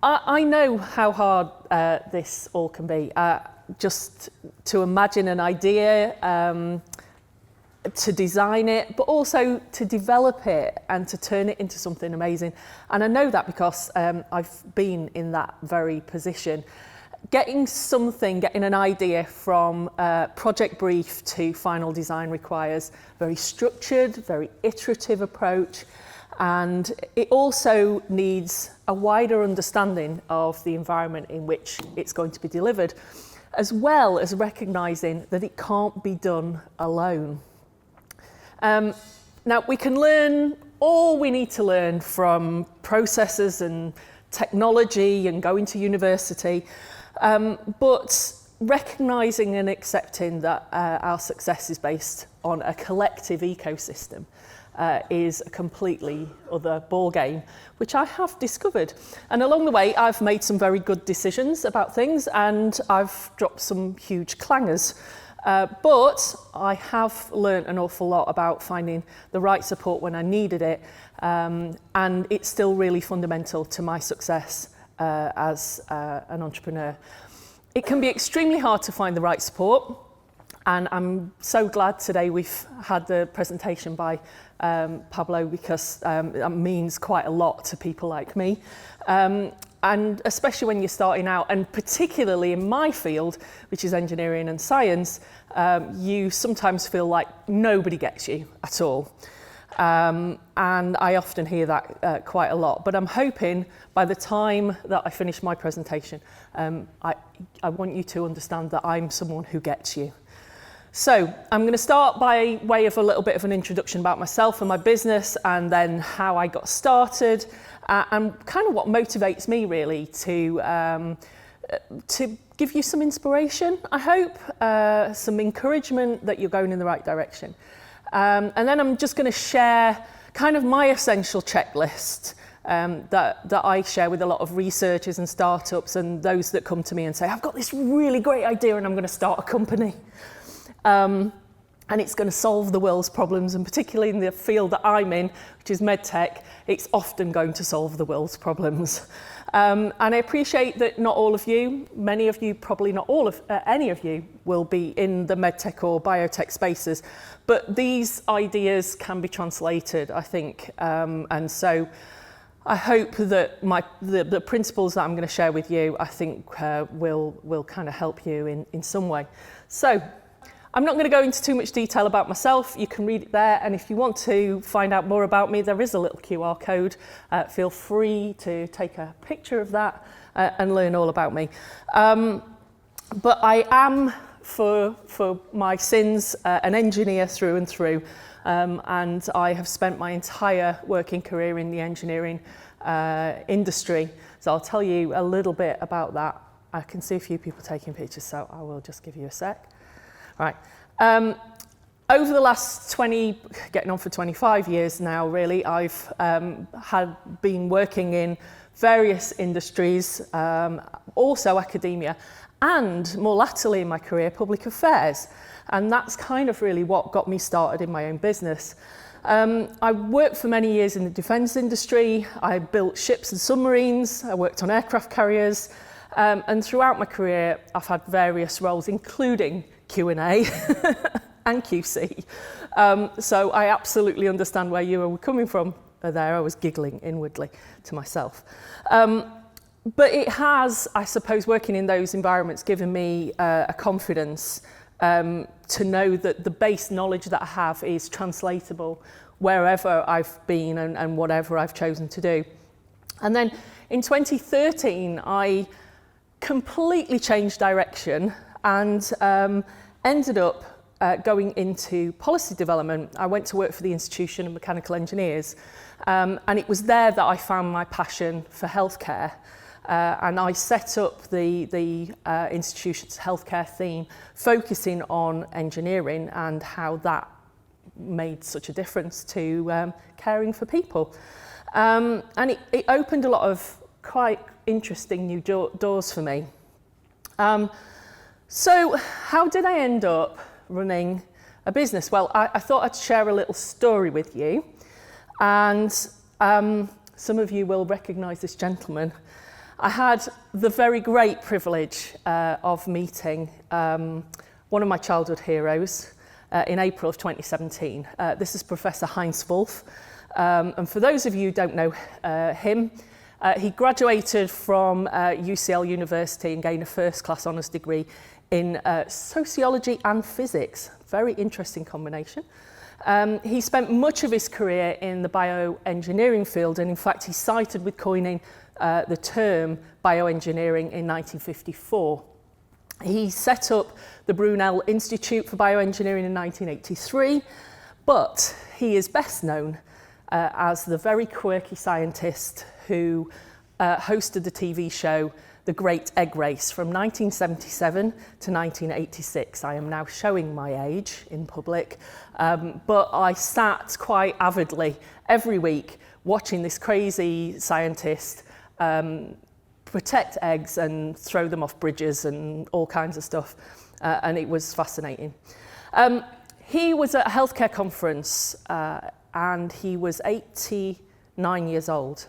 I know how hard this all can be. Just to imagine an idea, to design it, but also to develop it and to turn it into something amazing. And I know that because I've been in that very position. Getting an idea from project brief to final design requires very structured, very iterative approach, and it also needs a wider understanding of the environment in which it's going to be delivered, as well as recognising that it can't be done alone. Now, we can learn all we need to learn from processes and technology and going to university, but recognising and accepting that our success is based on a collective ecosystem is a completely other ballgame, which I have discovered. And along the way, I've made some very good decisions about things, and I've dropped some huge clangers. But I have learned an awful lot about finding the right support when I needed it, and it's still really fundamental to my success as an entrepreneur. It can be extremely hard to find the right support, and I'm so glad today we've had the presentation by Pablo, because that means quite a lot to people like me. And especially when you're starting out, and particularly in my field, which is engineering and science, you sometimes feel like nobody gets you at all. And I often hear that quite a lot. But I'm hoping by the time that I finish my presentation, I want you to understand that I'm someone who gets you. So I'm going to start by way of a little bit of an introduction about myself and my business, and then how I got started, and kind of what motivates me really to give you some inspiration, I hope, some encouragement that you're going in the right direction. And then I'm just going to share kind of my essential checklist that I share with a lot of researchers and startups and those that come to me and say, I've got this really great idea and I'm going to start a company. And it's going to solve the world's problems, and particularly in the field that I'm in, which is medtech, it's often going to solve the world's problems. And I appreciate that not all of you, many of you, probably not all of any of you, will be in the medtech or biotech spaces, but these ideas can be translated, I think, and so I hope that the principles that I'm going to share with you, I think, will kind of help you in some way. So I'm not going to go into too much detail about myself. You can read it there, and if you want to find out more about me, there is a little QR code. Feel free to take a picture of that and learn all about me. But I am, for my sins, an engineer through and through, and I have spent my entire working career in the engineering industry. So I'll tell you a little bit about that. I can see a few people taking pictures, so I will just give you a sec. Right. Over the last getting on for 25 years now, really, I've been working in various industries, also academia, and more latterly in my career, public affairs. And that's kind of really what got me started in my own business. I worked for many years in the defence industry. I built ships and submarines. I worked on aircraft carriers. And throughout my career, I've had various roles, including Q&A and QC. So I absolutely understand where you were coming from there. I was giggling inwardly to myself. But it has, I suppose, working in those environments, given me a confidence to know that the base knowledge that I have is translatable wherever I've been and whatever I've chosen to do. And then in 2013, I completely changed direction and ended up going into policy development. I went to work for the Institution of Mechanical Engineers, and it was there that I found my passion for healthcare. And I set up the institution's healthcare theme, focusing on engineering and how that made such a difference to caring for people. And it opened a lot of quite interesting new doors for me. So how did I end up running a business? Well, I thought I'd share a little story with you. And some of you will recognise this gentleman. I had the very great privilege of meeting one of my childhood heroes in April of 2017. This is Professor Heinz Wolff. And for those of you who don't know him, he graduated from UCL University and gained a first-class honours degree in sociology and physics. Very interesting combination. He spent much of his career in the bioengineering field, and in fact he cited with coining the term bioengineering in 1954. He set up the Brunel Institute for Bioengineering in 1983, but he is best known as the very quirky scientist who hosted the TV show The Great Egg Race from 1977 to 1986. I am now showing my age in public, but I sat quite avidly every week watching this crazy scientist protect eggs and throw them off bridges and all kinds of stuff, and it was fascinating. He was at a healthcare conference and he was 89 years old.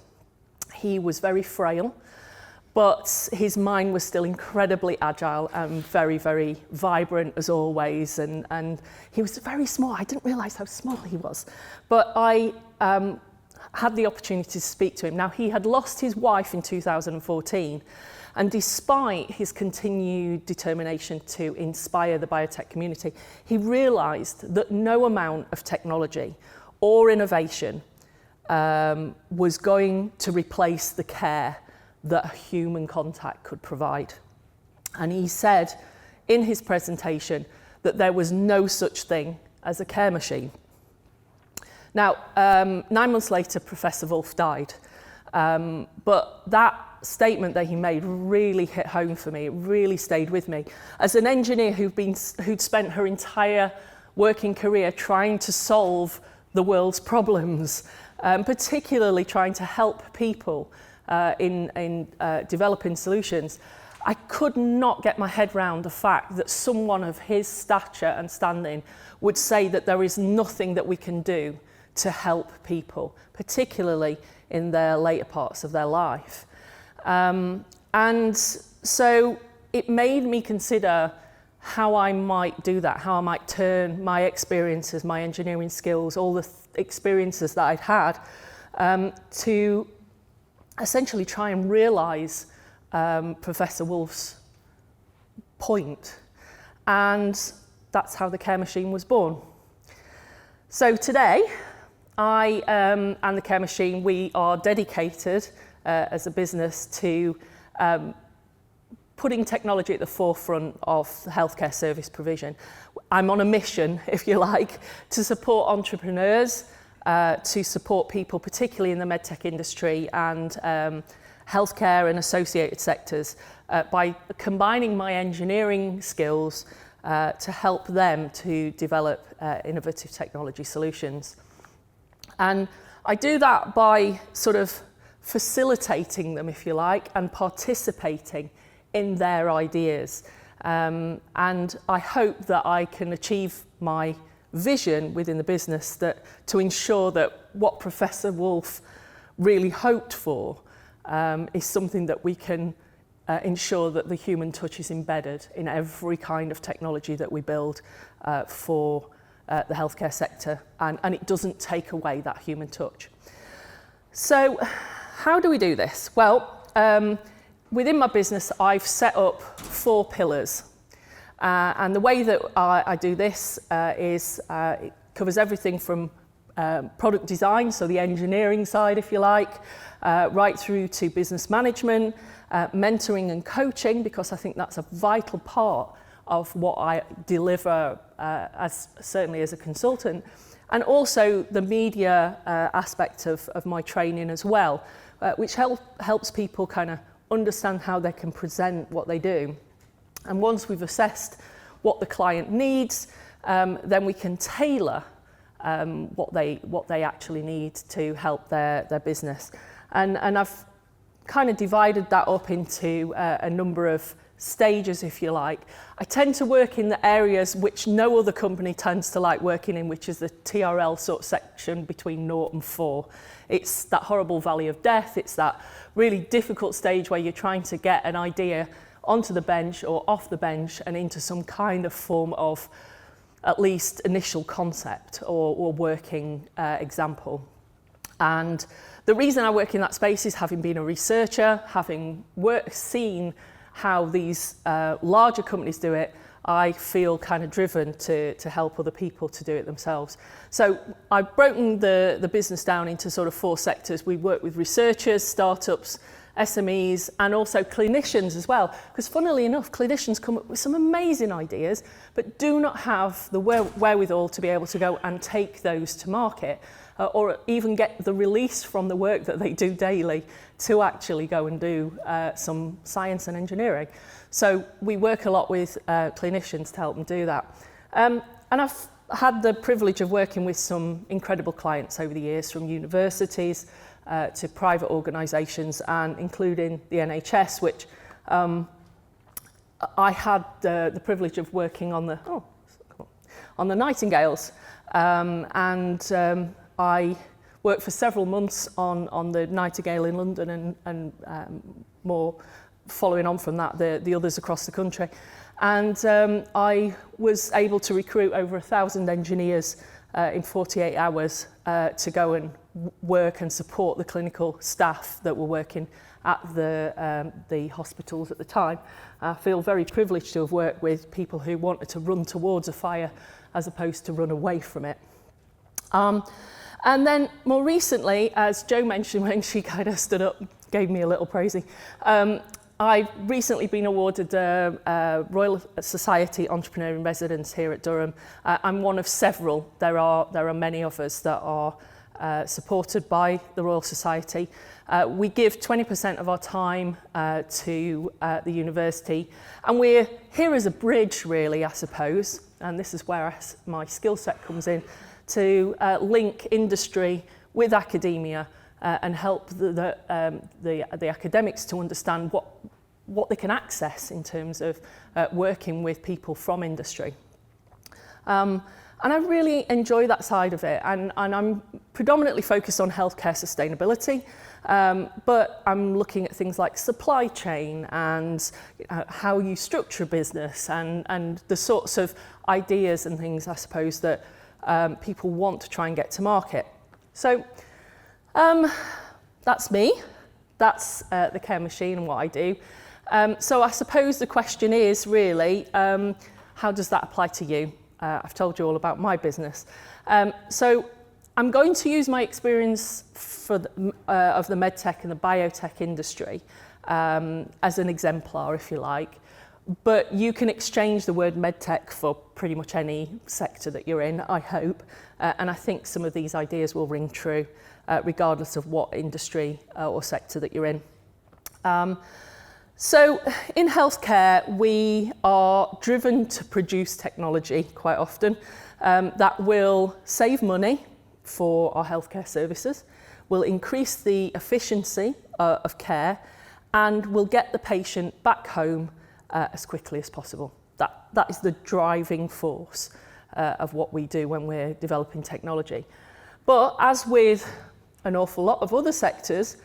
He was very frail, but his mind was still incredibly agile and very, very vibrant as always. And he was very small. I didn't realise how small he was. But I had the opportunity to speak to him. Now, he had lost his wife in 2014. And despite his continued determination to inspire the biotech community, he realised that no amount of technology or innovation was going to replace the care that human contact could provide. And he said in his presentation that there was no such thing as a care machine. Now, 9 months later, Professor Wolff died. But that statement that he made really hit home for me. It really stayed with me. As an engineer who'd spent her entire working career trying to solve the world's problems, particularly trying to help people in developing solutions, I could not get my head round the fact that someone of his stature and standing would say that there is nothing that we can do to help people, particularly in their later parts of their life. And so it made me consider how I might do that, how I might turn my experiences, my engineering skills, all the experiences that I'd had, to essentially try and realise Professor Wolff's point. And that's how the Care Machine was born. So today, I and the Care Machine, we are dedicated as a business to putting technology at the forefront of the healthcare service provision. I'm on a mission, if you like, to support entrepreneurs, to support people, particularly in the medtech industry and healthcare and associated sectors, by combining my engineering skills to help them to develop innovative technology solutions. And I do that by sort of facilitating them, if you like, and participating in their ideas. And I hope that I can achieve my vision within the business that to ensure that what Professor Wolff really hoped for is something that we can ensure that the human touch is embedded in every kind of technology that we build for the healthcare sector, and it doesn't take away that human touch. So how do we do this? Well, within my business, I've set up 4 pillars. And the way that I do this is it covers everything from product design, so the engineering side, if you like, right through to business management, mentoring and coaching, because I think that's a vital part of what I deliver certainly as a consultant, and also the media aspect of my training as well, which helps people kind of understand how they can present what they do. And once we've assessed what the client needs, then we can tailor what they actually need to help their business. And I've kind of divided that up into a number of stages, if you like. I tend to work in the areas which no other company tends to like working in, which is the TRL sort of section between 0 and 4. It's that horrible valley of death. It's that really difficult stage where you're trying to get an idea onto the bench or off the bench and into some kind of form of at least initial concept or working example. And the reason I work in that space is having been a researcher, having seen how these larger companies do it, I feel kind of driven to help other people to do it themselves. So I've broken the business down into sort of 4 sectors. We work with researchers, startups, SMEs, and also clinicians as well. Because funnily enough, clinicians come up with some amazing ideas, but do not have the wherewithal to be able to go and take those to market, or even get the release from the work that they do daily to actually go and do some science and engineering. So we work a lot with clinicians to help them do that. And I've had the privilege of working with some incredible clients over the years, from universities to private organisations, and including the NHS, which I had the privilege of working on the Nightingales, and I worked for several months on the Nightingale in London and more following on from that, the others across the country. And I was able to recruit over 1,000 engineers in 48 hours to go and work and support the clinical staff that were working at the hospitals at the time. I feel very privileged to have worked with people who wanted to run towards a fire as opposed to run away from it. And then more recently, as Jo mentioned when she kind of stood up, gave me a little praising, I've recently been awarded a Royal Society Entrepreneur in Residence here at Durham. I'm one of several. There are many of us that are supported by the Royal Society. We give 20% of our time to the university, and we're here as a bridge, really, I suppose, and this is where my skill set comes in, to link industry with academia and help the academics to understand what they can access in terms of working with people from industry. And I really enjoy that side of it, and I'm predominantly focused on healthcare sustainability, but I'm looking at things like supply chain and how you structure a business and the sorts of ideas and things, I suppose, that people want to try and get to market. So that's me. That's the Care Machine and what I do. So I suppose the question is really, how does that apply to you? I've told you all about my business. So I'm going to use my experience of the medtech and the biotech industry as an exemplar, if you like. But you can exchange the word medtech for pretty much any sector that you're in, I hope. And I think some of these ideas will ring true, regardless of what industry or sector that you're in. So in healthcare, we are driven to produce technology quite often that will save money for our healthcare services, will increase the efficiency of care, and will get the patient back home as quickly as possible. That is the driving force of what we do when we're developing technology. But as with an awful lot of other sectors,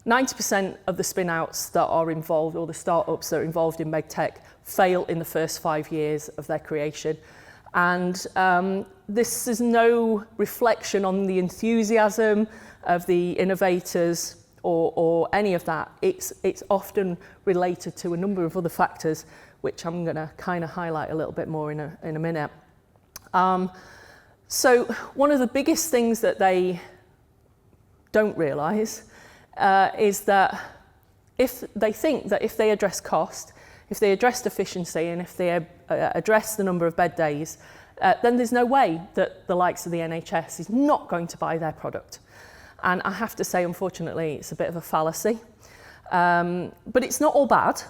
90% of the spin-outs that are involved, or the startups that are involved in medtech, fail in the first 5 years of their creation. And this is no reflection on the enthusiasm of the innovators or any of that. It's often related to a number of other factors, which I'm going to kind of highlight a little bit more in a minute. So one of the biggest things that they don't realise is that if they think that if they address cost, if they address efficiency, and if they address the number of bed days, then there's no way that the likes of the NHS is not going to buy their product. And I have to say, unfortunately, it's a bit of a fallacy. But it's not all bad,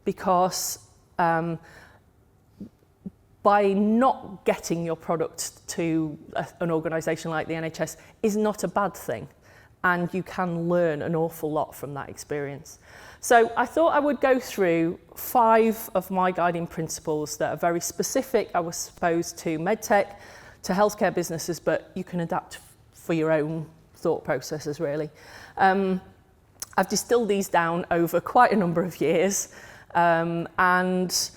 because by not getting your product to an organisation like the NHS is not a bad thing. And you can learn an awful lot from that experience. So I thought I would go through 5 of my guiding principles that are very specific, I suppose, to medtech, to healthcare businesses, but you can adapt for your own thought processes, really. I've distilled these down over quite a number of years, and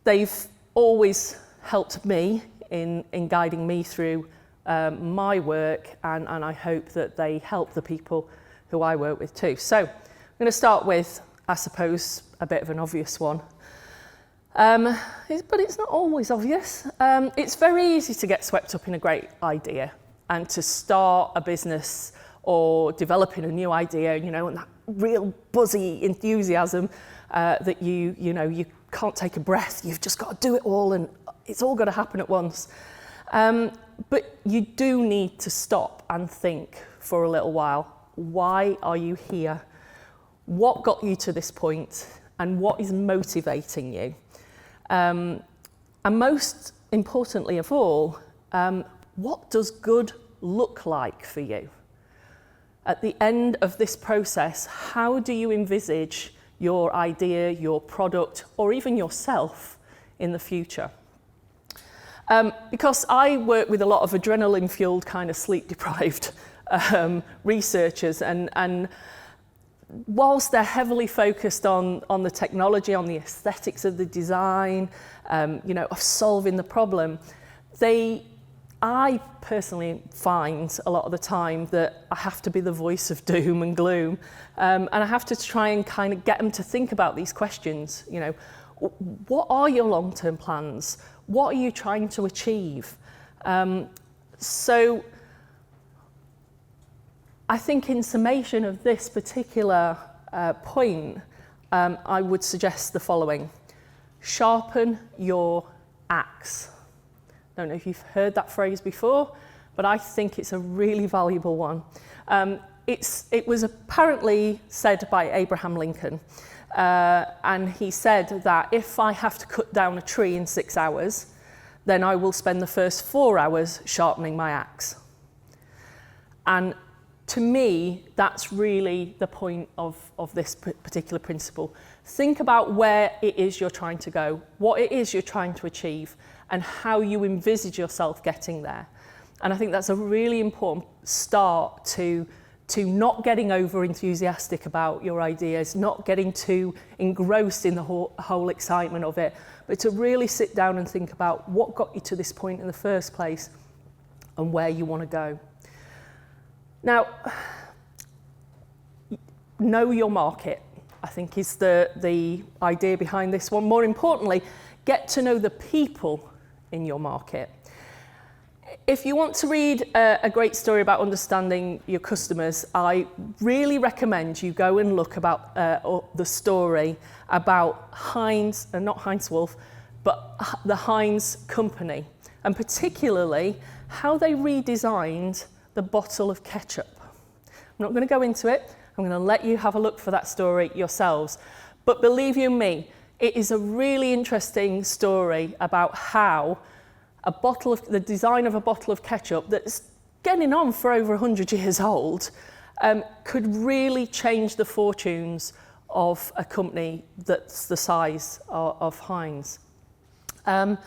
they've always helped me in guiding me through my work, and I hope that they help the people who I work with too. So I'm going to start with, I suppose, a bit of an obvious one. But it's not always obvious. It's very easy to get swept up in a great idea and to start a business or developing a new idea, you know, and that real buzzy enthusiasm that you can't take a breath. You've just got to do it all, and it's all got to happen at once. But you do need to stop and think for a little while. Why are you here? What got you to this point, and what is motivating you? And most importantly of all, what does good look like for you? At the end of this process, how do you envisage your idea, your product, or even yourself in the future? Because I work with a lot of adrenaline-fueled, kind of sleep-deprived researchers, and whilst they're heavily focused on the technology, on the aesthetics of the design, of solving the problem, I personally find a lot of the time that I have to be the voice of doom and gloom, and I have to try and kind of get them to think about these questions. You know, what are your long-term plans? What are you trying to achieve? So I think in summation of this particular point, I would suggest the following. Sharpen your axe. I don't know if you've heard that phrase before, but I think it's a really valuable one. It was apparently said by Abraham Lincoln, and he said that if I have to cut down a tree in 6 hours, then I will spend the first 4 hours sharpening my axe. And to me, that's really the point of this particular principle. Think about where it is you're trying to go, what it is you're trying to achieve, and how you envisage yourself getting there. And I think that's a really important start to not getting over enthusiastic about your ideas, not getting too engrossed in the whole excitement of it, but to really sit down and think about what got you to this point in the first place and where you want to go. Now, know your market, I think, is the idea behind this one. More importantly, get to know the people in your market. If you want to read a great story about understanding your customers, I really recommend you go and look about the story about Heinz, not Heinz Wolf, but the Heinz company, and particularly how they redesigned the bottle of ketchup. I'm not going to go into it. I'm going to let you have a look for that story yourselves. But believe you me, it is a really interesting story about how the design of a bottle of ketchup that's getting on for over 100 years old could really change the fortunes of a company that's the size of Heinz. I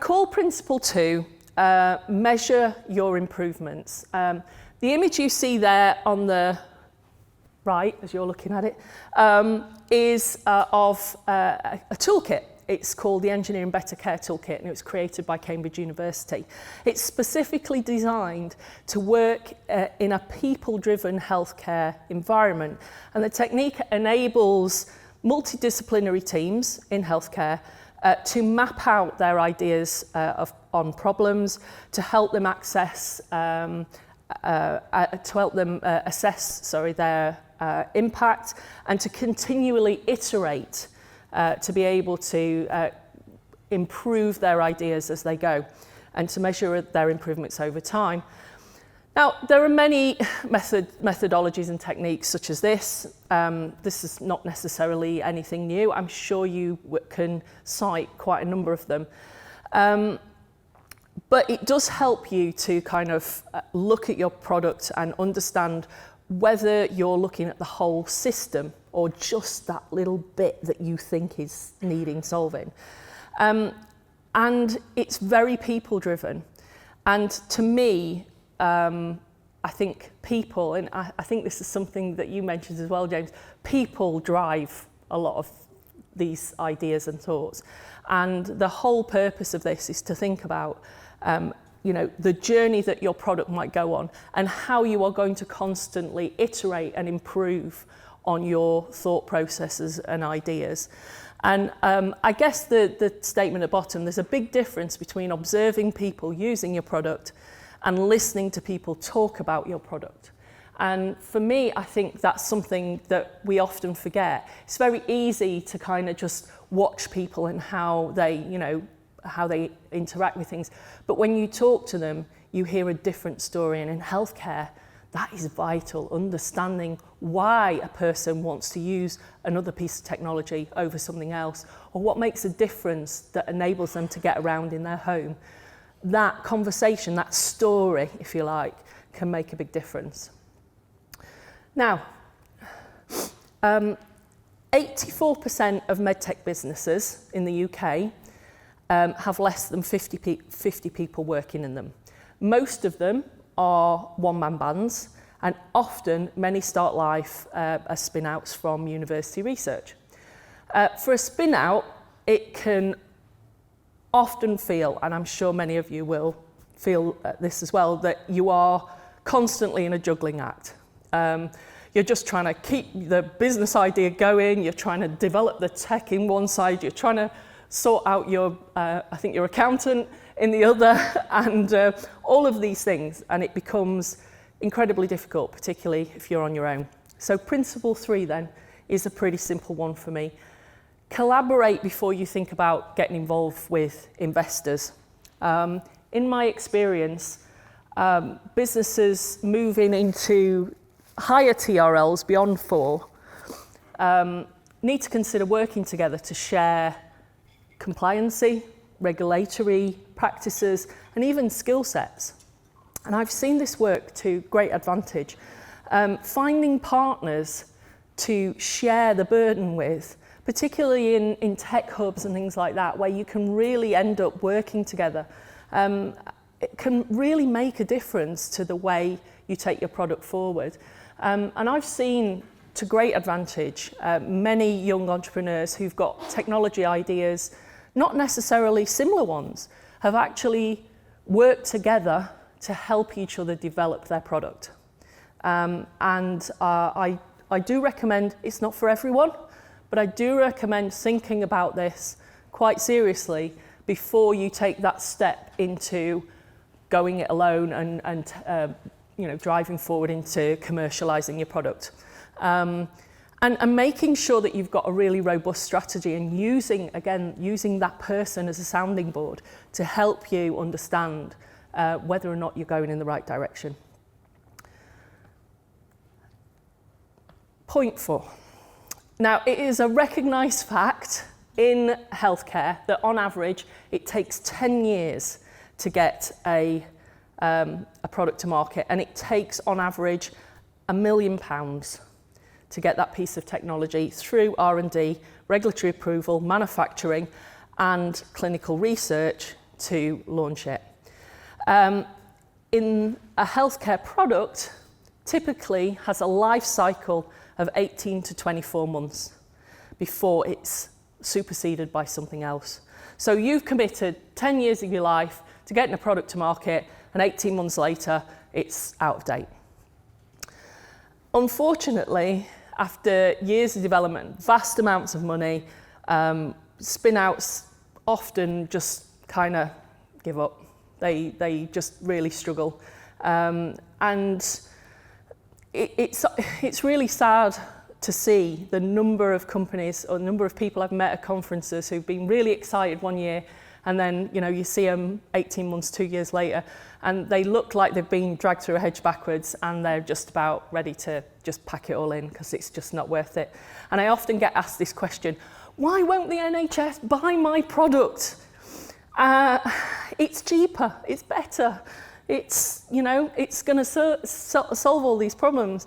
call principle 2, measure your improvements. The image you see there on the right, as you're looking at it, is of a toolkit. It's called the Engineering Better Care Toolkit, and it was created by Cambridge University. It's specifically designed to work in a people-driven healthcare environment, and the technique enables multidisciplinary teams in healthcare to map out their ideas on problems, to help them assess their impact, and to continually iterate to be able to improve their ideas as they go, and to measure their improvements over time. Now, there are many methodologies and techniques such as this. This is not necessarily anything new. I'm sure you can cite quite a number of them. But it does help you to kind of look at your product and understand whether you're looking at the whole system or just that little bit that you think is needing solving. And it's very people driven. And to me, I think people, and I think this is something that you mentioned as well, James, people drive a lot of these ideas and thoughts. And the whole purpose of this is to think about the journey that your product might go on and how you are going to constantly iterate and improve on your thought processes and ideas. And I guess the statement at the bottom, there's a big difference between observing people using your product and listening to people talk about your product. And for me, I think that's something that we often forget. It's very easy to kind of just watch people and how they interact with things. But when you talk to them, you hear a different story. And in healthcare, that is vital, understanding why a person wants to use another piece of technology over something else, or what makes a difference that enables them to get around in their home. That conversation, that story, if you like, can make a big difference. Now, 84% of medtech businesses in the UK have less than 50 people working in them. Most of them are one-man bands, and often many start life as spin-outs from university research. For a spin-out, it can often feel, and I'm sure many of you will feel this as well, that you are constantly in a juggling act. You're just trying to keep the business idea going, you're trying to develop the tech in one side, you're trying to sort out your accountant in the other, and all of these things, and it becomes incredibly difficult, particularly if you're on your own. So principle 3 then is a pretty simple one for me. Collaborate before you think about getting involved with investors. In my experience, businesses moving into higher TRLs beyond 4 need to consider working together to share compliancy, regulatory practices, and even skill sets. And I've seen this work to great advantage. Finding partners to share the burden with, particularly in tech hubs and things like that, where you can really end up working together, it can really make a difference to the way you take your product forward. And I've seen, to great advantage, many young entrepreneurs who've got technology ideas, not necessarily similar ones, have actually worked together to help each other develop their product. I do recommend, it's not for everyone, but I do recommend thinking about this quite seriously before you take that step into going it alone and driving forward into commercializing your product. And making sure that you've got a really robust strategy and using that person as a sounding board to help you understand whether or not you're going in the right direction. Point 4. Now, it is a recognised fact in healthcare that on average it takes 10 years to get a product to market, and it takes on average £1 million to get that piece of technology through R&D, regulatory approval, manufacturing, and clinical research to launch it. In a healthcare product, typically has a life cycle of 18 to 24 months before it's superseded by something else. So you've committed 10 years of your life to getting a product to market, and 18 months later, it's out of date. Unfortunately, after years of development, vast amounts of money, spin-outs often just kind of give up. They just really struggle. And it's really sad to see the number of companies or the number of people I've met at conferences who've been really excited one year, and then you see them 18 months, 2 years later, and they look like they've been dragged through a hedge backwards, and they're just about ready to just pack it all in because it's just not worth it. And I often get asked this question: why won't the NHS buy my product? It's cheaper, it's better, it's going to solve all these problems.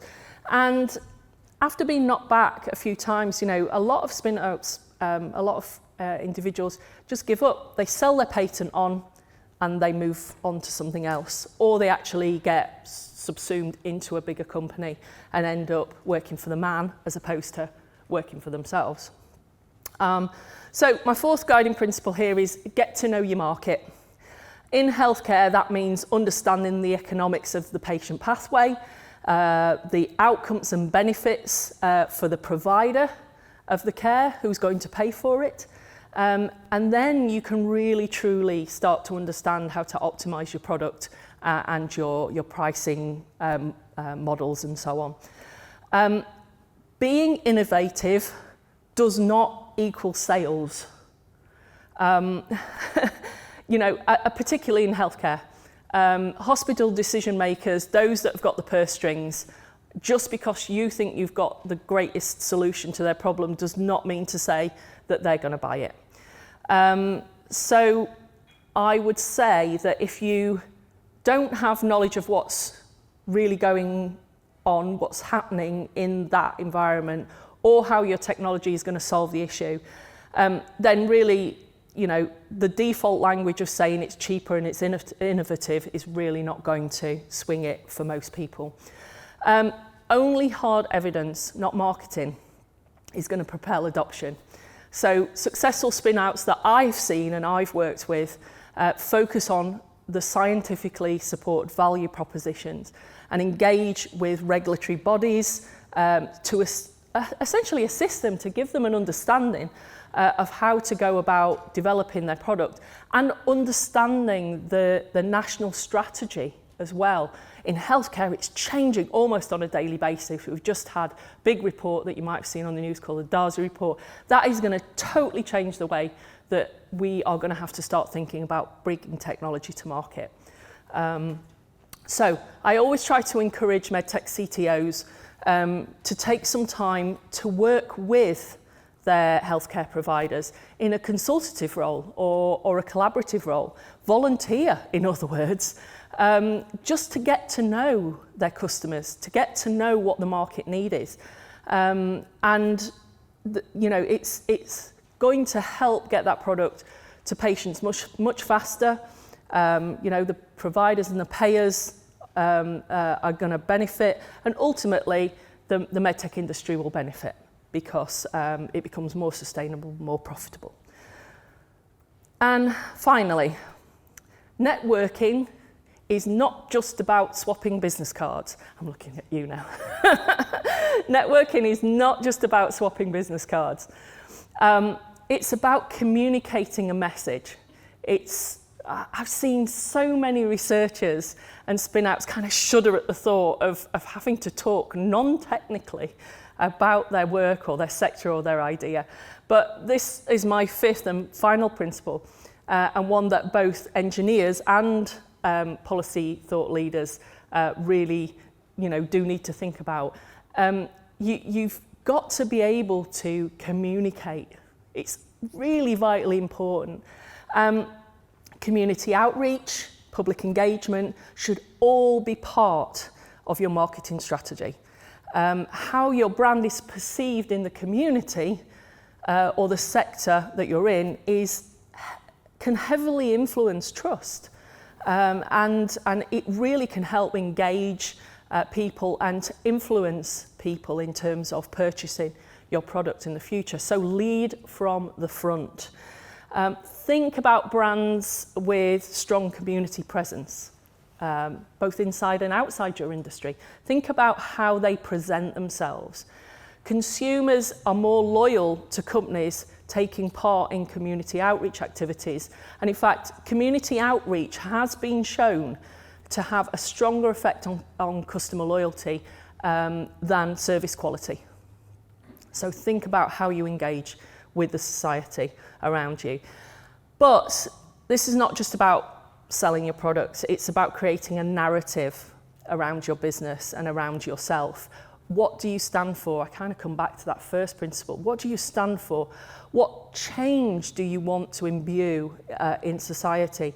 And after being knocked back a few times, you know, a lot of spin-outs, a lot of individuals just give up. They sell their patent on and they move on to something else, or they actually get subsumed into a bigger company and end up working for the man as opposed to working for themselves. So my fourth guiding principle here is get to know your market. In healthcare, that means understanding the economics of the patient pathway, the outcomes and benefits for the provider of the care, who's going to pay for it. And then you can really truly start to understand how to optimize your product and your pricing models and so on. Being innovative does not equal sales. You know, particularly in healthcare. Hospital decision makers, those that have got the purse strings, just because you think you've got the greatest solution to their problem does not mean to say that they're going to buy it. So I would say that if you don't have knowledge of what's really going on, what's happening in that environment, or how your technology is going to solve the issue, then really, you know, the default language of saying it's cheaper and it's innovative is really not going to swing it for most people. Only hard evidence, not marketing, is going to propel adoption. So successful spin-outs that I've seen and I've worked with focus on the scientifically supported value propositions and engage with regulatory bodies to essentially assist them, to give them an understanding of how to go about developing their product and understanding the national strategy as well. In healthcare, it's changing almost on a daily basis. We've just had a big report that you might have seen on the news called the DARSA report. That is going to totally change the way that we are going to have to start thinking about bringing technology to market. So I always try to encourage medtech CTOs to take some time to work with their healthcare providers in a consultative role or a collaborative role. Volunteer, in other words, just to get to know their customers, to get to know what the market need is. You know, it's going to help get that product to patients much faster. You know, the providers and the payers are going to benefit, and ultimately the medtech industry will benefit because it becomes more sustainable, more profitable. And finally, networking is not just about swapping business cards. I'm looking at you now. Networking is not just about swapping business cards. It's about communicating a message. I've seen so many researchers and spin-outs kind of shudder at the thought of having to talk non-technically about their work or their sector or their idea. But this is my fifth and final principle, and one that both engineers and policy thought leaders really, you know, do need to think about. You've got to be able to communicate. It's really vitally important. Community outreach, public engagement should all be part of your marketing strategy. How your brand is perceived in the community or the sector that you're in can heavily influence trust. And it really can help engage people and influence people in terms of purchasing your product in the future. So lead from the front. Think about brands with strong community presence, both inside and outside your industry. Think about how they present themselves. Consumers are more loyal to companies taking part in community outreach activities. And in fact, community outreach has been shown to have a stronger effect on customer loyalty than service quality. So think about how you engage with the society around you. But this is not just about selling your product. It's about creating a narrative around your business and around yourself. What do you stand for? I kind of come back to that first principle. What do you stand for? What change do you want to imbue in society?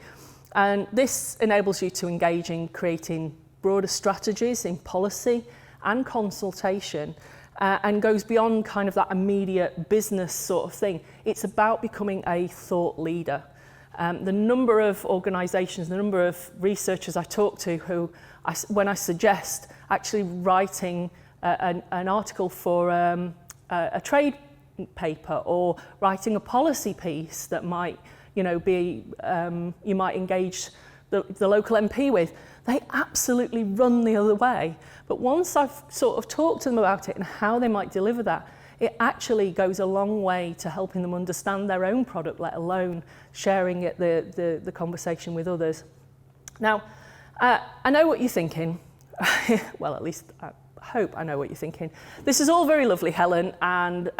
And this enables you to engage in creating broader strategies in policy and consultation and goes beyond kind of that immediate business sort of thing. It's about becoming a thought leader. The number of organisations, the number of researchers I talk to who, when I suggest actually writing an article for a trade paper or writing a policy piece that might, be, you might engage the local MP with, they absolutely run the other way. But once I've sort of talked to them about it and how they might deliver that, it actually goes a long way to helping them understand their own product, let alone sharing it, the conversation with others. Now, I know what you're thinking. Well, at least I hope I know what you're thinking. This is all very lovely, Helen, and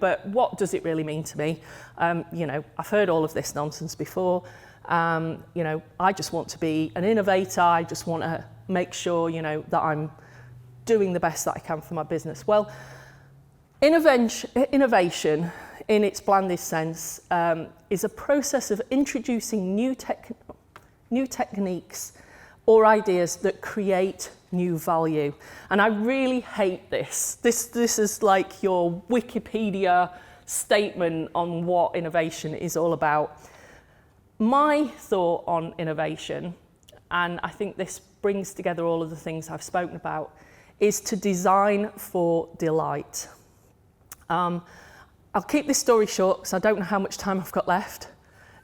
but what does it really mean to me? I've heard all of this nonsense before. I just want to be an innovator. I just want to make sure, that I'm doing the best that I can for my business. Well, innovation in its blandest sense is a process of introducing new techniques or ideas that create new value. And I really hate this. This is like your Wikipedia statement on what innovation is all about. My thought on innovation, and I think this brings together all of the things I've spoken about, is to design for delight. I'll keep this story short because I don't know how much time I've got left.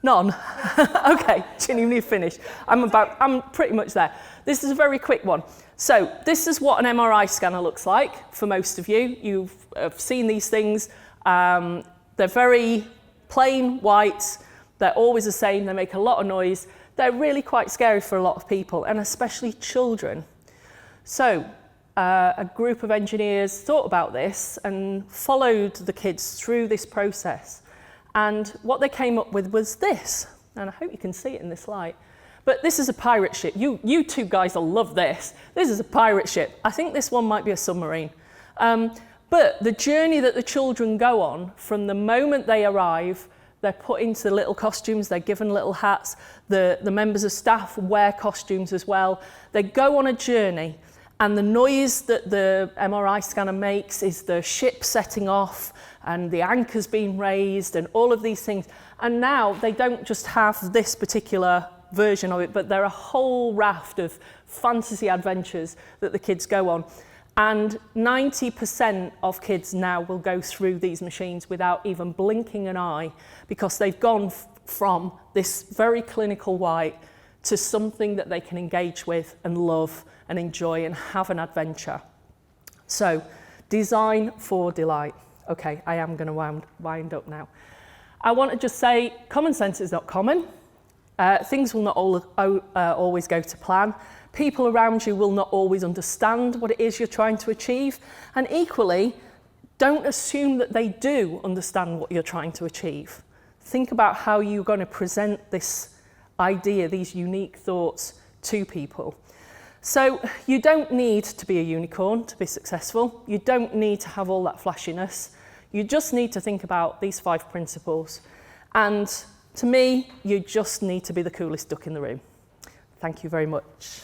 None? Okay, genuinely finished. I'm pretty much there. This is a very quick one. So this is what an MRI scanner looks like for most of you. You've seen these things. They're very plain white. They're always the same. They make a lot of noise. They're really quite scary for a lot of people, and especially children. So a group of engineers thought about this and followed the kids through this process. And what they came up with was this. And I hope you can see it in this light. But this is a pirate ship. You two guys will love this. This is a pirate ship. I think this one might be a submarine. But the journey that the children go on from the moment they arrive, they're put into little costumes, they're given little hats, the members of staff wear costumes as well. They go on a journey, and the noise that the MRI scanner makes is the ship setting off and the anchors being raised and all of these things. And now they don't just have this particular version of it, but there are a whole raft of fantasy adventures that the kids go on. And 90% of kids now will go through these machines without even blinking an eye, because they've gone from this very clinical white to something that they can engage with and love and enjoy and have an adventure. So, design for delight. Okay, I am going to wind up now. I want to just say, common sense is not common. Things will not always go to plan. People around you will not always understand what it is you're trying to achieve. And equally, don't assume that they do understand what you're trying to achieve. Think about how you're going to present this idea, these unique thoughts to people. So you don't need to be a unicorn to be successful. You don't need to have all that flashiness. You just need to think about these 5 principles. And to me, you just need to be the coolest duck in the room. Thank you very much.